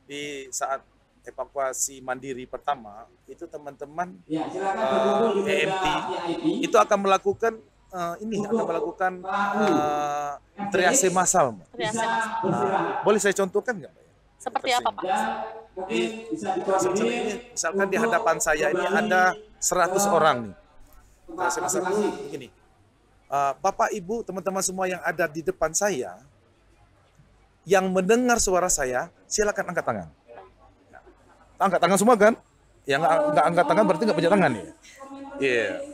di saat evakuasi mandiri pertama itu teman-teman EMT itu akan melakukan triase massal. Triase massal. Boleh saya contohkan nggak, Pak? Seperti apa, Pak? Misalkan di hadapan saya ini ada 100 orang nih. Nah, saya misalkan begini, Bapak, Ibu, teman-teman semua yang ada di depan saya, yang mendengar suara saya, silakan angkat tangan. Angkat tangan semua kan? Yang nggak angkat tangan berarti nggak punya tangan ya? Iya.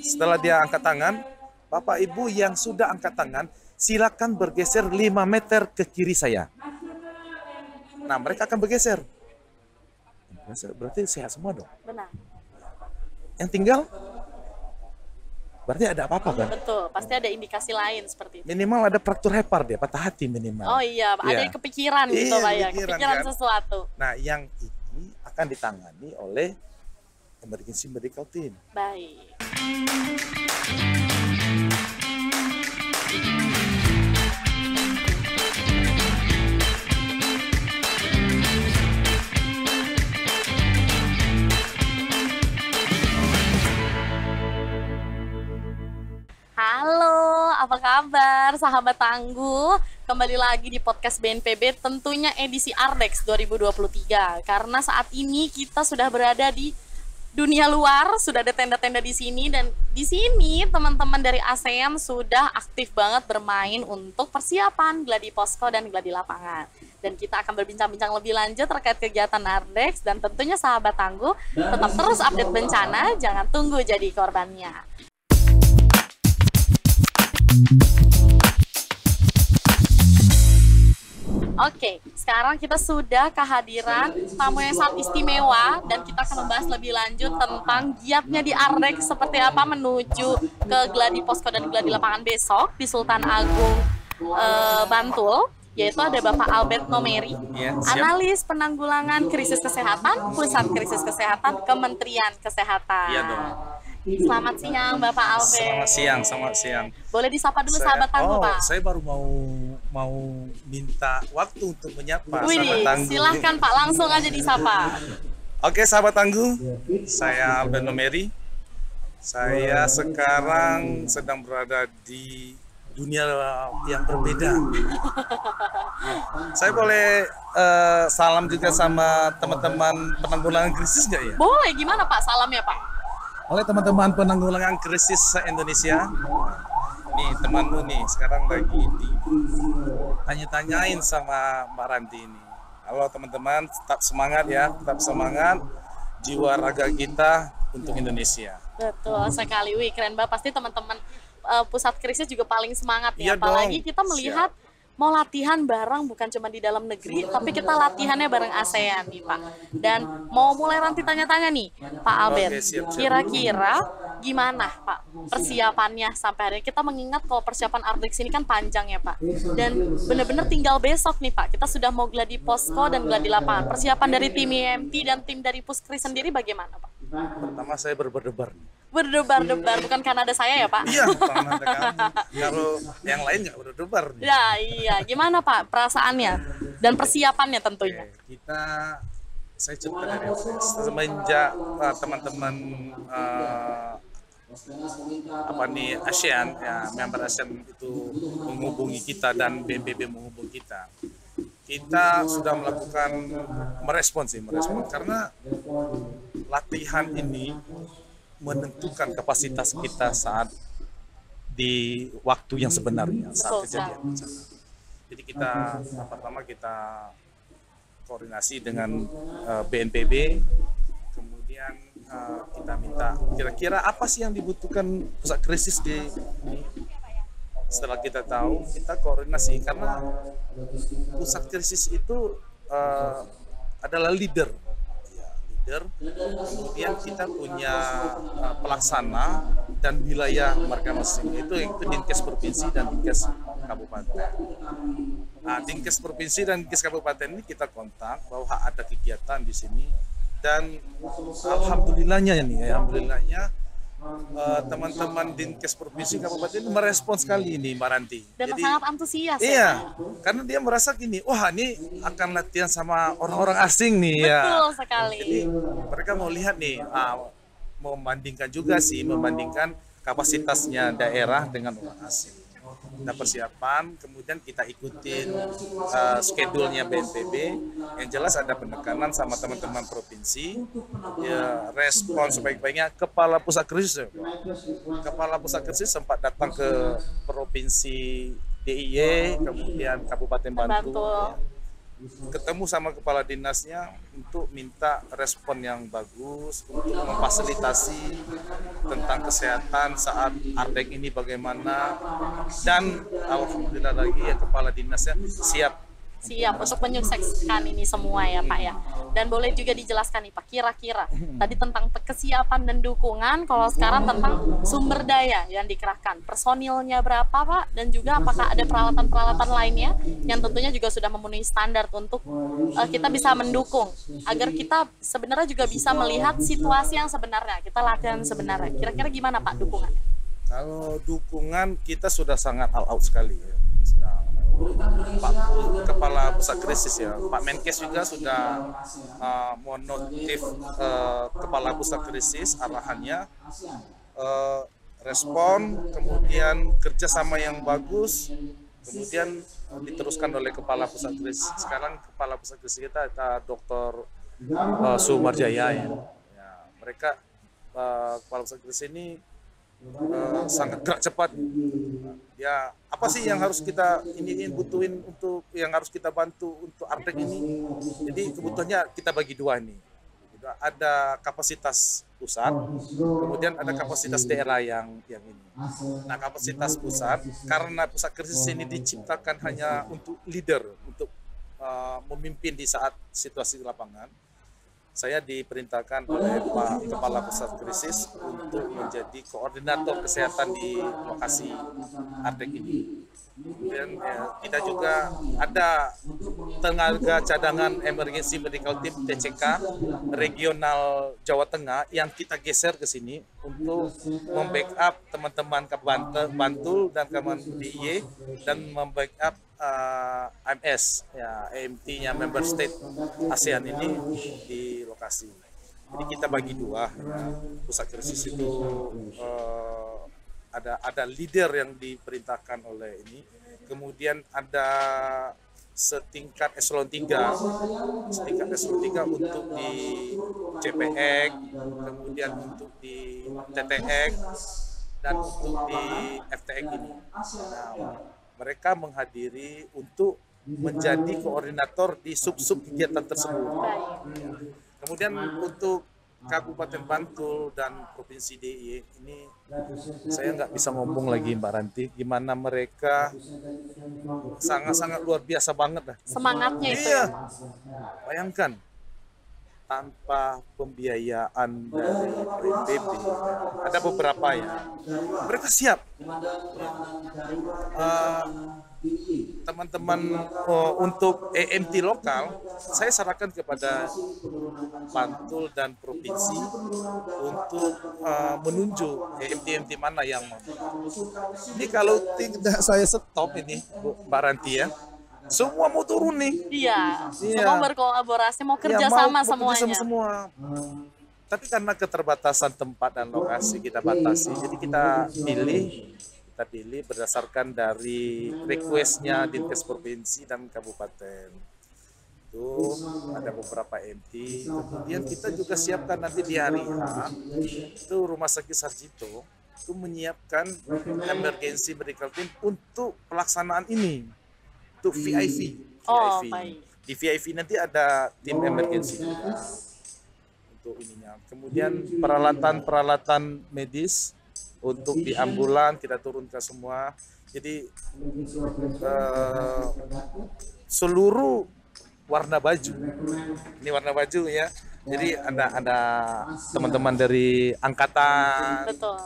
Setelah dia angkat tangan, Bapak Ibu yang sudah angkat tangan, silakan bergeser 5 meter ke kiri saya. Nah, mereka akan bergeser. Berarti sehat semua dong. Benar. Yang tinggal, berarti ada apa-apa kan? Betul, pasti ada indikasi lain seperti itu. Minimal ada fraktur hepar dia, patah hati minimal. Oh iya, ada yang kepikiran gitu Pak ya, kepikiran kan? Sesuatu. Nah, yang ini akan ditangani oleh emergency medical team. Baik. Halo, apa kabar sahabat Tangguh? Kembali lagi di podcast BNPB, tentunya edisi Ardex 2023. Karena saat ini kita sudah berada di dunia luar, sudah ada tenda-tenda di sini, dan di sini teman-teman dari ASEAN sudah aktif banget bermain untuk persiapan gladi posko dan gladi lapangan. Dan kita akan berbincang-bincang lebih lanjut terkait kegiatan Ardex, dan tentunya sahabat Tangguh tetap terus update bencana, jangan tunggu jadi korbannya. Oke, sekarang kita sudah kehadiran tamu yang sangat istimewa dan kita akan membahas lebih lanjut tentang giatnya di Ardex seperti apa menuju ke gladi posko dan gladi lapangan besok di Sultan Agung Bantul, yaitu ada Bapak Albert Nomeri, analis penanggulangan krisis kesehatan, Pusat Krisis Kesehatan, Kementerian Kesehatan. Iya dong. Selamat siang Bapak Albert. Selamat siang. Boleh disapa dulu sahabat Tangguh, Pak? Saya baru mau minta waktu untuk menyapa sahabat Tangguh. Silahkan Pak, langsung aja disapa. Oke sahabat Tangguh, saya Albert Nomeri. Saya sekarang sedang berada di dunia yang berbeda. Saya boleh salam juga sama teman-teman penanggulangan krisis nggak ya? Boleh, gimana Pak salamnya Pak? Oleh teman-teman penanggulangan krisis se-Indonesia, nih temanmu nih sekarang lagi ditanya-tanyain sama Mbak Ranti ini. Halo teman-teman, tetap semangat ya, tetap semangat, jiwa raga kita untuk Indonesia. Betul sekali, wih keren banget. Pasti teman-teman pusat krisis juga paling semangat ya, apalagi kita melihat mau latihan bareng bukan cuma di dalam negeri, tapi kita latihannya bareng ASEAN nih Pak. Dan mau mulai nanti tanya-tanya nih Pak Albert, kira-kira gimana Pak persiapannya sampai hari ini? Kita mengingat kalau persiapan Ardex ini kan panjang ya Pak, dan benar-benar tinggal besok nih Pak, kita sudah mau gladi posko dan gladi lapangan. Persiapan dari tim IMT dan tim dari Puskris sendiri bagaimana Pak? Pertama saya berdebar. Berdebar-debar, bukan karena ada saya ya Pak? Iya, karena ada kamu. Kalau yang lain nggak berdebar. Ya iya, gimana Pak perasaannya dan persiapannya tentunya? Oke, saya cerita dari semenjak teman-teman ASEAN ya, member ASEAN itu menghubungi kita dan BNPB menghubungi kita sudah melakukan merespon karena latihan ini menentukan kapasitas kita saat di waktu yang sebenarnya saat kejadian bencana. Jadi pertama kita koordinasi dengan BNPB, kemudian kita minta kira-kira apa sih yang dibutuhkan pusat krisis di. Setelah kita tahu, kita koordinasi karena pusat krisis itu adalah leader. Kemudian kita punya pelaksana dan wilayah mereka masing, itu Dinkes Provinsi dan Dinkes Kabupaten. Nah, Dinkes Provinsi dan Dinkes Kabupaten ini kita kontak bahwa ada kegiatan di sini, dan alhamdulillahnya teman-teman Dinkes Provinsi Kabupaten merespons sekali ini Mbak Ranti. Dan Jadi, sangat antusias iya, ya. karena dia merasa gini, wah ini akan latihan sama orang-orang asing nih ya. Betul sekali. Jadi mereka mau lihat nih, membandingkan juga sih, membandingkan kapasitasnya daerah dengan orang asing. Kita persiapan, kemudian kita ikutin schedule-nya BNPB. Yang jelas ada penekanan sama teman-teman provinsi, ya, respon sebaik-baiknya. Kepala Pusat Krisis, Kepala Pusat Krisis sempat datang ke provinsi DIY, kemudian Kabupaten Bantul. Ketemu sama kepala dinasnya untuk minta respon yang bagus untuk memfasilitasi tentang kesehatan saat Ardek ini bagaimana, dan alhamdulillah lagi ya kepala dinasnya siap untuk menyukseskan ini semua ya Pak ya. Dan boleh juga dijelaskan nih Pak, kira-kira tadi tentang kesiapan dan dukungan, kalau sekarang tentang sumber daya yang dikerahkan, personilnya berapa Pak, dan juga apakah ada peralatan-peralatan lainnya yang tentunya juga sudah memenuhi standar untuk kita bisa mendukung, agar kita sebenarnya juga bisa melihat situasi yang sebenarnya, kita latihan sebenarnya. Kira-kira gimana Pak dukungan? Kalau dukungan kita sudah sangat all out sekali ya. Pak Kepala Pusat Krisis ya, Pak Menkes juga sudah monotif Kepala Pusat Krisis arahannya, respon, kemudian kerjasama yang bagus, kemudian diteruskan oleh Kepala Pusat Krisis. Sekarang Kepala Pusat Krisis kita ada Dr. Sumarjaya ya. Mereka Kepala Pusat Krisis ini sangat gerak cepat. Ya, apa sih yang harus kita butuhin untuk yang harus kita bantu untuk Ardek ini? Jadi kebutuhannya kita bagi dua nih. Ada kapasitas pusat, kemudian ada kapasitas daerah yang ini. Nah, kapasitas pusat karena pusat krisis ini diciptakan hanya untuk leader, untuk memimpin di saat situasi di lapangan. Saya diperintahkan oleh Pak Kepala Pusat Krisis untuk menjadi koordinator kesehatan di lokasi Ardek ini. Kemudian kita juga ada tenaga cadangan Emergency Medical Team TCK regional Jawa Tengah yang kita geser ke sini untuk membackup teman-teman Bantul dan teman DIY dan membackup AMS ya, AMT-nya member state ASEAN ini di lokasi. Jadi kita bagi dua ya. Pusat krisis itu ada leader yang diperintahkan oleh ini, kemudian ada setingkat eselon 3 untuk di CPX, kemudian untuk di TTX dan untuk di FTX ini. Nah, mereka menghadiri untuk menjadi koordinator di sub-sub kegiatan tersebut. Kemudian untuk Kabupaten Bantul dan Provinsi DIY ini saya nggak bisa ngomong lagi Mbak Ranti, gimana mereka sangat-sangat luar biasa banget lah. Semangatnya itu. Iya. Bayangkan tanpa pembiayaan dari BNPB, ada beberapa ya, mereka siap. Teman-teman untuk EMT lokal, saya sarankan kepada Bantul dan Provinsi untuk menunjuk EMT mana yang mau. Ini kalau tidak saya stop ini, Mbak Ranti ya, semua mau turun nih. Iya. Semua berkolaborasi, mau kerja sama semuanya. Semua. Tapi karena keterbatasan tempat dan lokasi kita batasi, jadi kita pilih berdasarkan dari requestnya Dinkes Provinsi dan Kabupaten. Itu ada beberapa MT. Kemudian kita juga siapkan nanti di hari H, itu Rumah Sakit Sarjito itu menyiapkan emergency medical team untuk pelaksanaan ini, untuk VIP. Baik. Di VIP nanti ada tim emergency juga untuk ininya. Kemudian peralatan medis untuk di ambulan kita turunkan semua. Jadi seluruh warna baju. Ini warna baju ya. Jadi ada teman-teman dari angkatan. Betul.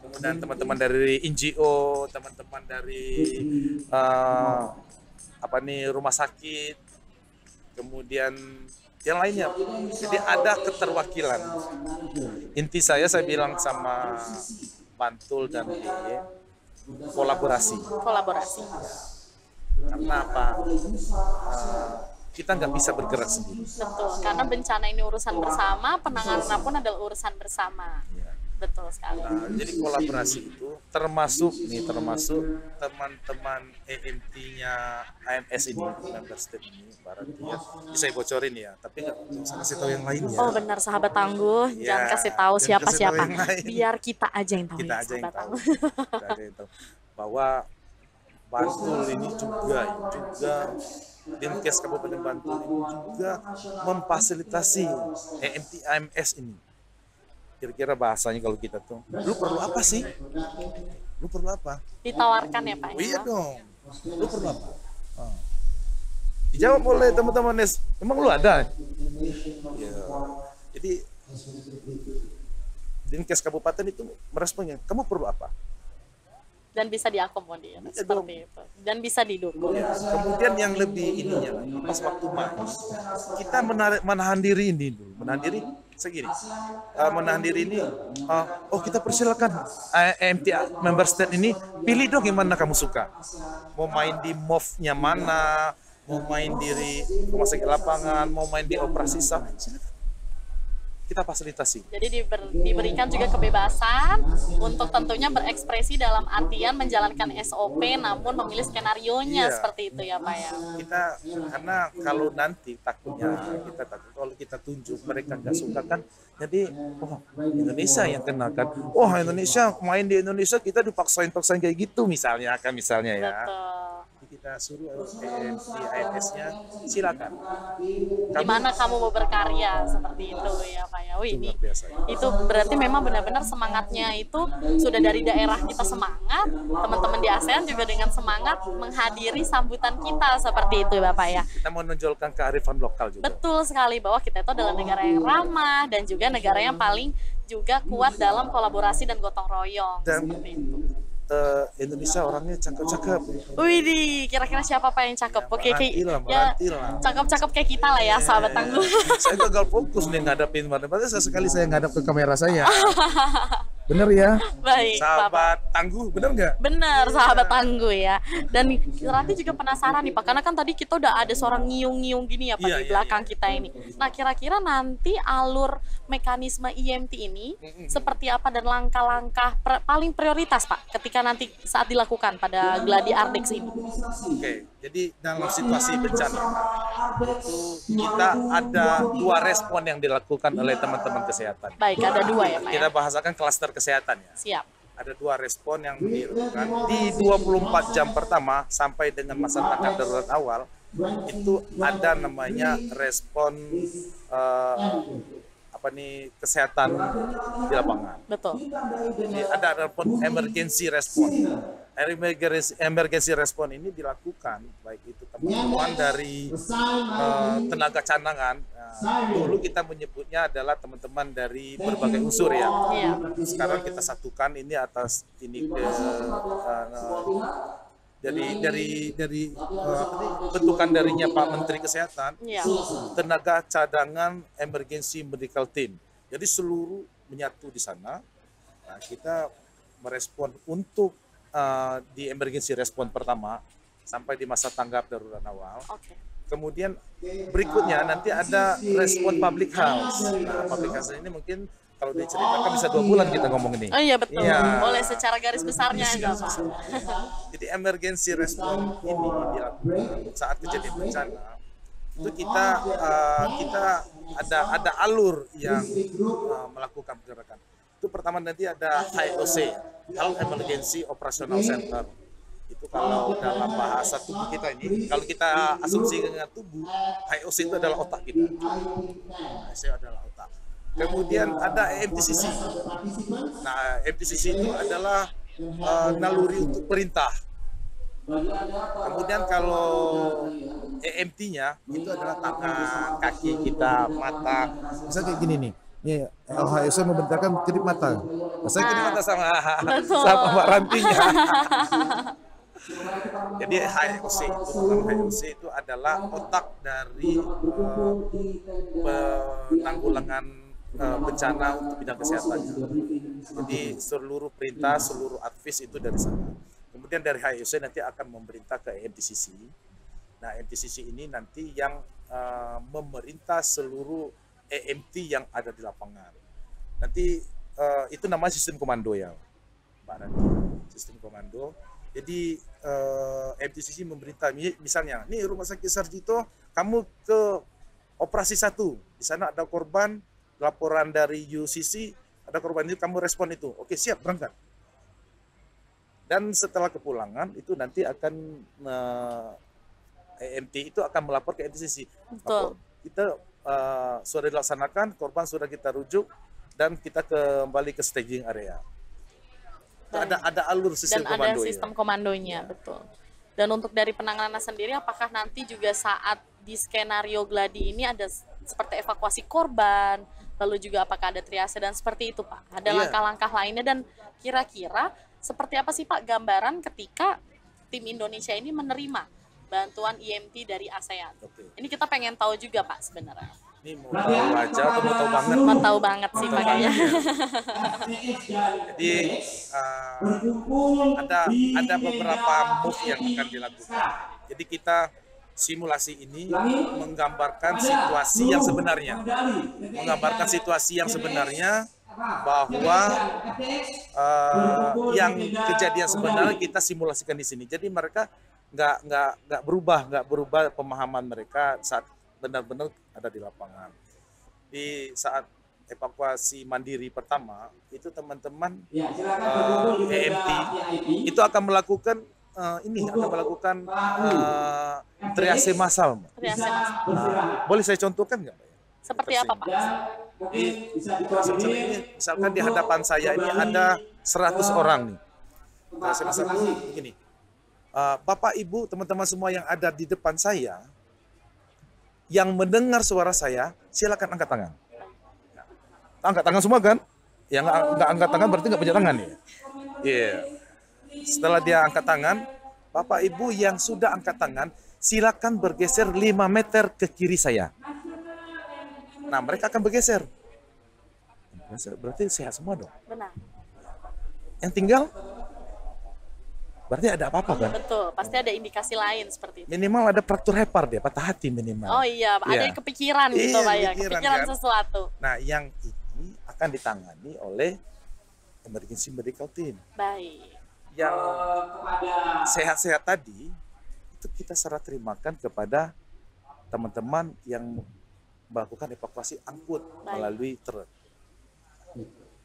Kemudian teman-teman dari NGO, teman-teman dari rumah sakit. Kemudian yang lainnya. Jadi ada keterwakilan. Inti saya bilang sama Bantul dan DIY, kolaborasi. Kolaborasi. Karena apa? Kita nggak bisa bergerak sendiri. Betul, karena bencana ini urusan bersama, penanganan pun adalah urusan bersama. Ya. Betul sekali. Nah, jadi kolaborasi itu termasuk teman-teman EMT-nya AMS ini, member state ini, Barat ya. Ini saya bocorin ya, tapi nggak usah kasih tahu yang lain ya. Oh benar, sahabat tangguh, Ya, jangan kasih tahu jangan siapa-siapa. kasih tahu yang lain. Biar kita aja yang tahu. Kita ya, aja yang sahabat tahu. tangguh. Kita aja yang tahu bahwa Bantul ini juga Dinkes Kabupaten Bantul ini juga memfasilitasi EMT AMS ini. Kira-kira bahasanya kalau kita tuh, lu perlu apa sih? Lu perlu apa? Ditawarkan ya Pak. Oh, iya dong. Lu perlu apa? Oh. Dijawab oleh teman-teman Nes. Emang lu ada? Ya. Jadi Dinkes Kabupaten itu meresponnya, kamu perlu apa? Dan bisa diakomodir Iya seperti dong. itu. Dan bisa didukung. Ya. Kemudian yang lebih ininya lagi, pas waktu main, kita menahan diri ini dulu. Menahan diri segini. Menahan diri ini, oh kita persilakan EMT member state ini, pilih dong yang mana kamu suka. Mau main di MOV-nya mana, mau main di rumah sakit lapangan, mau main di operasi SAF, silakan. Kita fasilitasi. Jadi diberikan juga kebebasan untuk tentunya berekspresi dalam artian menjalankan SOP namun memilih skenario-nya Iya. seperti itu ya Pak ya. Kita karena kalau nanti takutnya kita takut kalau kita tunjuk mereka nggak suka kan, jadi oh Indonesia yang kena kan, oh Indonesia main di Indonesia kita dipaksain kayak gitu misalnya ya. Betul. Kita suruh EMT AMS-nya silakan. Di mana kamu mau berkarya seperti itu ya Pak ya. Wih, ini luar biasa. itu berarti memang benar-benar semangatnya itu sudah dari daerah kita semangat, teman-teman di ASEAN juga dengan semangat menghadiri sambutan kita seperti itu Bapak ya. Kita mau menonjolkan kearifan lokal juga. Betul sekali bahwa kita itu adalah negara yang ramah dan juga negara yang paling juga kuat dalam kolaborasi dan gotong royong Dan seperti itu. Indonesia orangnya cakep-cakep. Wih, kira-kira siapa Pak yang cakep? Oke, Meranti lah. cakep-cakep kayak kita lah ya, sahabat tangguh. Saya gagal fokus nih ngadapin sesekali saya ngadap ke kamera saya. Bener ya? Baik, Bapak. Sahabat tangguh, bener nggak? Benar, sahabat tangguh ya. Dan Ranti juga penasaran nih Pak, karena kan tadi kita udah ada seorang nyiung-nyiung gini ya Pak Iya, di iya, belakang iya. kita ini. Nah, kira-kira nanti alur mekanisme IMT ini seperti apa dan langkah-langkah paling prioritas Pak ketika nanti saat dilakukan pada Gladi Ardex ini? Oke, jadi dalam situasi bencana itu kita ada 2 respon yang dilakukan oleh teman-teman kesehatan. Baik, ada 2 ya Pak ya? Kita bahasakan klaster kesehatan ya. Siap. Ada 2 respon yang dilakukan di 24 jam pertama sampai dengan masa tanggap darurat awal. Itu ada namanya respon kesehatan di lapangan. Betul. Jadi ada emergency response. Emergency response ini dilakukan baik itu teman-teman dari tenaga cadangan. Dulu kita menyebutnya adalah teman-teman dari berbagai unsur ya. Iya. Sekarang kita satukan ini atas ini ke dari bentukan darinya Pak Menteri Kesehatan. Iya. Tenaga cadangan emergency medical team. Jadi seluruh menyatu di sana. Nah, kita merespon untuk di emergency respon pertama sampai di masa tanggap darurat awal. Oke. Kemudian berikutnya nanti ada respon public health. Nah, public health ini mungkin kalau diceritakan bisa 2 bulan kita ngomong ini. Oh iya betul. Iya. Boleh secara garis besarnya aja Pak. Jadi emergency respon ini dilakukan saat kejadian bencana. Itu kita ada alur yang melakukan pergerakan. Itu pertama nanti ada HOC, Health Emergency Operational Center. Itu kalau dalam bahasa tubuh kita ini, kalau kita asumsi dengan tubuh, HOC itu adalah otak kita. HOC adalah otak. Kemudian ada EMTCC. Nah, EMTCC itu adalah naluri untuk perintah. Kemudian kalau EMT-nya itu adalah tangan, kaki kita, mata. Misalnya kayak gini nih. Ini LHS membentangkan kedip mata. Saya kedip mata sama Betul. Mbak Rantinya. Jadi HOC itu, program HOC itu adalah otak dari penanggulangan bencana untuk bidang kesehatannya. Jadi seluruh perintah, seluruh advis itu dari sana. Kemudian dari HOC nanti akan memerintah ke MTCC. Nah, MTCC ini nanti yang memerintah seluruh EMT yang ada di lapangan. Nanti itu namanya sistem komando ya, Mbak Ranti. Sistem komando. Jadi MTCC memerintah, misalnya, nih Rumah Sakit Sarjito, kamu ke operasi 1, di sana ada korban, laporan dari UCC, ada korban itu, kamu respon itu, oke siap berangkat. Dan setelah kepulangan itu nanti akan EMT itu akan melapor ke MTCC. Betul. Kita sudah dilaksanakan, korban sudah kita rujuk, dan kita kembali ke staging area. Ada alur sistem dan komando. Ada sistem komandonya, betul. Dan untuk dari penanganan sendiri, apakah nanti juga saat di skenario Gladi ini ada seperti evakuasi korban, lalu juga apakah ada triase dan seperti itu Pak? Ada langkah-langkah lainnya, dan kira-kira seperti apa sih Pak gambaran ketika tim Indonesia ini menerima bantuan IMT dari ASEAN? Ini kita pengen tahu juga Pak sebenarnya. Ini mau tahu aja atau mau tahu banget? Mau tahu banget sih Pak kayaknya. Jadi ada beberapa move yang akan dilakukan. Jadi kita simulasi ini menggambarkan situasi yang sebenarnya, bahwa yang kejadian sebenarnya kita simulasikan di sini. Jadi mereka nggak berubah pemahaman mereka saat benar-benar ada di lapangan. Di saat evakuasi mandiri pertama itu teman-teman EMT itu akan melakukan triase massal. Boleh saya contohkan nggak? Seperti apa Pak? Misalkan di hadapan saya ini ada 100 orang nih. Nah, saya misalkan begini, Bapak Ibu teman-teman semua yang ada di depan saya, yang mendengar suara saya, silakan angkat tangan. Angkat tangan semua kan? Yang nggak angkat tangan berarti nggak punya tangan ya. Iya. Setelah dia angkat tangan, Bapak Ibu yang sudah angkat tangan, silakan bergeser 5 meter ke kiri saya. Nah, mereka akan bergeser. Berarti sehat semua dong. Benar. Yang tinggal, berarti ada apa-apa kan? Betul, pasti ada indikasi lain seperti itu. Minimal ada fraktur hepar dia, patah hati minimal. Oh iya, ada yang kepikiran gitu Pak ya, kepikiran kan? Sesuatu. Nah, yang ini akan ditangani oleh emergency medical team. Baik. Yang sehat-sehat tadi, itu kita serah terimakan kepada teman-teman yang melakukan evakuasi angkut melalui truk.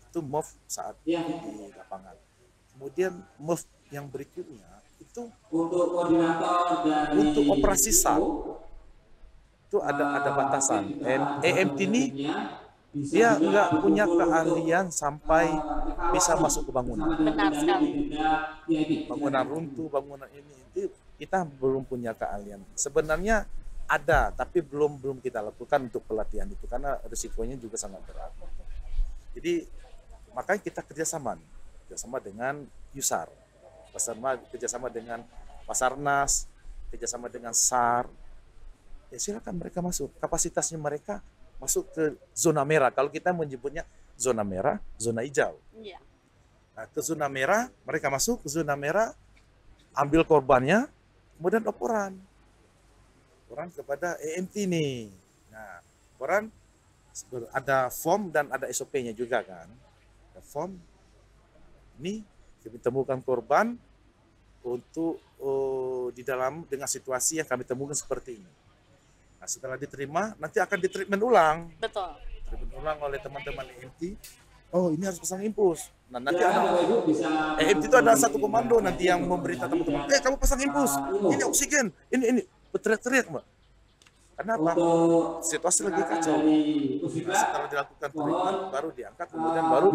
Itu move saat di lapangan. Kemudian move yang berikutnya itu untuk operasi SAR itu ada batasan. EMT ini dia nggak punya keahlian sampai bisa masuk ke bangunan. Benar sekali. Bangunan runtuh, bangunan ini itu kita belum punya keahlian. Sebenarnya ada, tapi belum kita lakukan untuk pelatihan itu karena risikonya juga sangat berat. Jadi makanya kita kerjasama dengan USAR, kerjasama dengan Basarnas, kerjasama dengan SAR. Ya silakan mereka masuk. Kapasitasnya mereka masuk ke zona merah. Kalau kita menyebutnya zona merah, zona hijau. Iya. Nah, ke zona merah, mereka masuk ke zona merah, ambil korbannya, kemudian laporan kepada EMT nih. Nah, laporan ada form dan ada SOP-nya juga kan. Ada form, ini kami temukan korban untuk di dalam dengan situasi yang kami temukan seperti ini. Nah, setelah diterima, nanti akan ditreatment ulang. Betul. Treatment ulang oleh teman-teman EMT. Oh, ini harus pasang impuls. Nah, nanti ada EMT itu ada satu komando nanti yang memberitahu teman-teman, kamu pasang impuls. Ini oksigen. Ini berteriak-teriak, Mbak. Karena apa? Situasi lagi kacau. Nah, setelah dilakukan treatment, baru diangkat, kemudian baru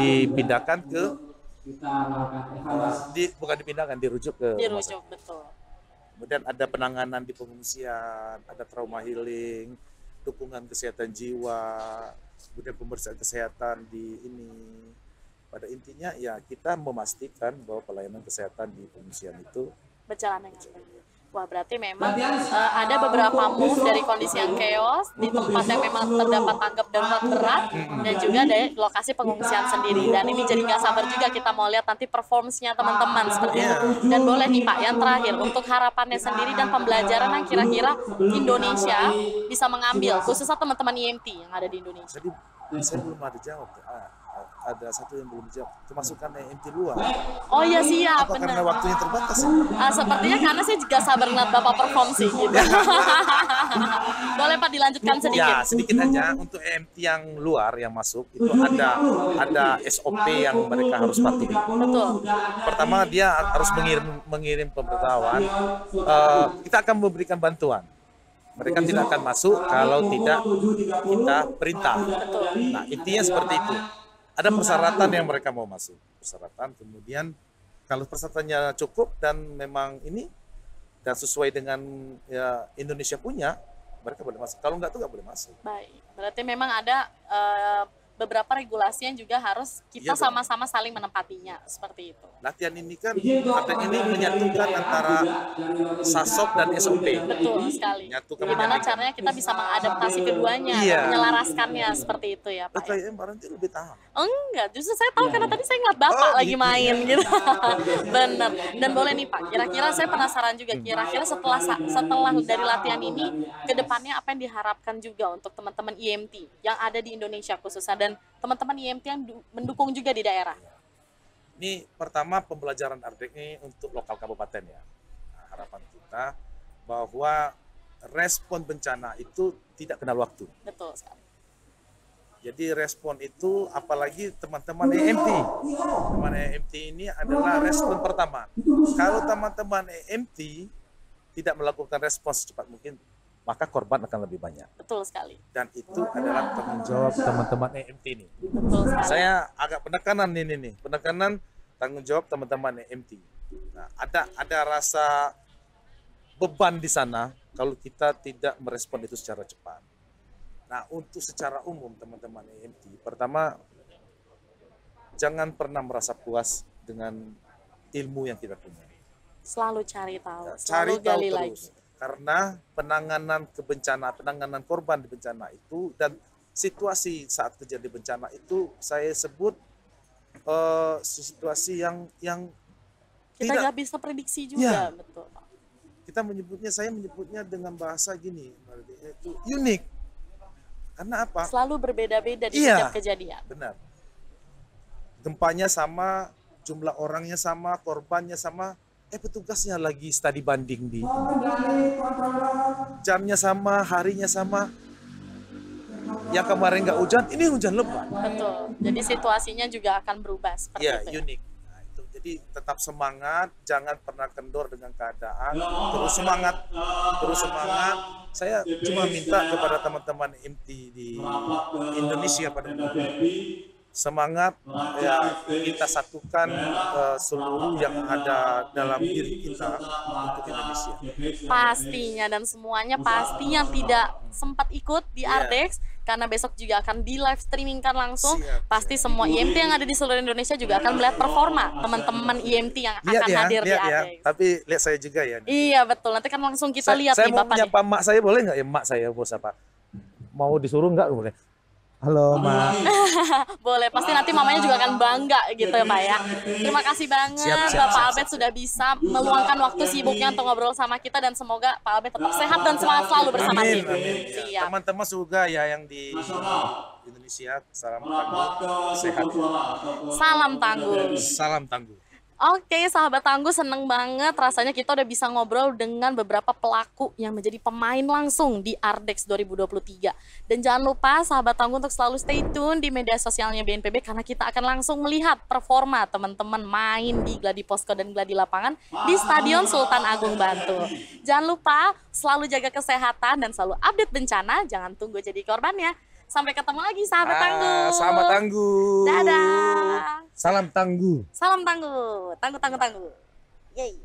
dipindahkan ke bukan dipindahkan, dirujuk ke rumah sakit. Betul. Kemudian ada penanganan di pengungsian, ada trauma healing, dukungan kesehatan jiwa, kemudian pemeriksaan kesehatan di pada intinya ya kita memastikan bahwa pelayanan kesehatan di pengungsian itu berjalan dengan baik. Wah, berarti memang ada beberapa move dari kondisi yang chaos di tempat yang memang terdapat tanggap darurat berat dan juga dari lokasi pengungsian sendiri. Dan ini jadi nggak sabar juga kita mau lihat nanti performance-nya teman-teman seperti itu. Dan boleh nih Pak, yang terakhir untuk harapannya sendiri dan pembelajaran yang kira-kira Indonesia bisa mengambil, khususnya teman-teman IMT yang ada di Indonesia. jadi saya belum ada jawab. Ada satu yang belum jawab, termasuk karena IMT luar. Oh iya siap, Apa benar. karena waktunya terbatas? Sepertinya karena saya juga sabar ngeliat Bapak perform sih gitu. Boleh Pak dilanjutkan sedikit? Ya, sedikit aja untuk IMT yang luar yang masuk itu ada SOP yang mereka harus patuhi. Betul. Pertama dia harus mengirim pemberitahuan. Kita akan memberikan bantuan. Mereka tidak akan masuk kalau tidak kita perintah. Nah, intinya seperti itu. Ada persyaratan yang mereka mau masuk. Persyaratan, kemudian kalau persyaratannya cukup dan memang ini dan sesuai dengan ya, Indonesia punya, mereka boleh masuk. Kalau enggak tuh nggak boleh masuk. Baik, berarti memang ada beberapa regulasi yang juga harus kita sama-sama saling menempatinya seperti itu. Latihan ini kan latihan ini menyatukan antara SASOP dan SOP. Betul sekali. Menyatukan Gimana caranya kita bisa mengadaptasi keduanya, Iya. dan menyelaraskannya seperti itu ya Pak. Ya? Kayaknya Mbak lebih tahu. Enggak, justru saya tahu karena tadi saya ngeliat Bapak lagi gitu main gitu. Bener. Dan boleh nih Pak, kira-kira saya penasaran juga, kira-kira setelah dari latihan ini, ke depannya apa yang diharapkan juga untuk teman-teman IMT yang ada di Indonesia khususnya, dan teman-teman IMT yang mendukung juga di daerah? Ini pertama pembelajaran ARDEK ini untuk lokal kabupaten ya. Nah, harapan kita bahwa respon bencana itu tidak kenal waktu. Betul sekali. Jadi respon itu apalagi teman-teman EMT. Teman EMT ini adalah respon pertama. Kalau teman-teman EMT tidak melakukan respon secepat mungkin, maka korban akan lebih banyak. Betul sekali. Dan itu adalah tanggung jawab teman-teman EMT ini. Betul sekali. Saya agak penekanan ini nih, penekanan tanggung jawab teman-teman EMT. Nah, ada rasa beban di sana kalau kita tidak merespon itu secara cepat. Nah, untuk secara umum teman-teman EMT, pertama jangan pernah merasa puas dengan ilmu yang kita punya. Selalu cari tahu, Cari selalu tahu gali terus. lagi. Karena penanganan korban di bencana itu dan situasi saat terjadi bencana itu saya sebut situasi yang Kita tidak nggak bisa prediksi juga, Ya. betul. saya menyebutnya dengan bahasa gini, itu unik. Karena apa? Selalu berbeda-beda di Iya. setiap kejadian. Benar. Gempanya sama, jumlah orangnya sama, korbannya sama, petugasnya lagi studi banding di jamnya sama, harinya sama. Yang kemarin nggak hujan, ini hujan lebat. Betul. Jadi situasinya juga akan berubah seperti Iya, itu. Ya? unik. Nah, itu. Jadi tetap semangat, jangan pernah kendor dengan keadaan. Terus semangat. Saya cuma minta kepada teman-teman MT di Indonesia pada semangat ya, kita satukan seluruh yang ada dalam diri kita untuk Indonesia. Pastinya, dan semuanya pasti yang tidak sempat ikut di Ardex, karena besok juga akan di live streamingkan langsung. Pasti semua IMT yang ada di seluruh Indonesia juga akan melihat performa teman-teman IMT yang akan hadir di Ardex. Tapi lihat saya juga ya. Iya betul, nanti kan langsung kita lihat saya nih mau Bapak nih. menyapa mak saya, boleh nggak ya? Mak saya bos apa? Mau disuruh nggak boleh? Halo mak. Boleh, pasti nanti mamanya juga akan bangga gitu ya Pak ya. Terima kasih banget Bapak Albert sudah bisa meluangkan waktu sibuknya untuk ngobrol sama kita, dan semoga Pak Albert tetap sehat dan semangat selalu bersama tim. Siap. Teman-teman juga ya yang di Indonesia, salam tangguh, sehat. Salam tangguh. Salam tangguh. Oke, sahabat tangguh, seneng banget rasanya kita udah bisa ngobrol dengan beberapa pelaku yang menjadi pemain langsung di Ardex 2023. Dan jangan lupa sahabat tangguh untuk selalu stay tune di media sosialnya BNPB, karena kita akan langsung melihat performa teman-teman main di Gladi Posko dan Gladi Lapangan di Stadion Sultan Agung Bantul. Jangan lupa selalu jaga kesehatan dan selalu update bencana, jangan tunggu jadi korbannya. Sampai ketemu lagi sahabat tangguh. Sahabat tangguh. Dadah. Salam tangguh. Salam tangguh. Tangguh. Yeay.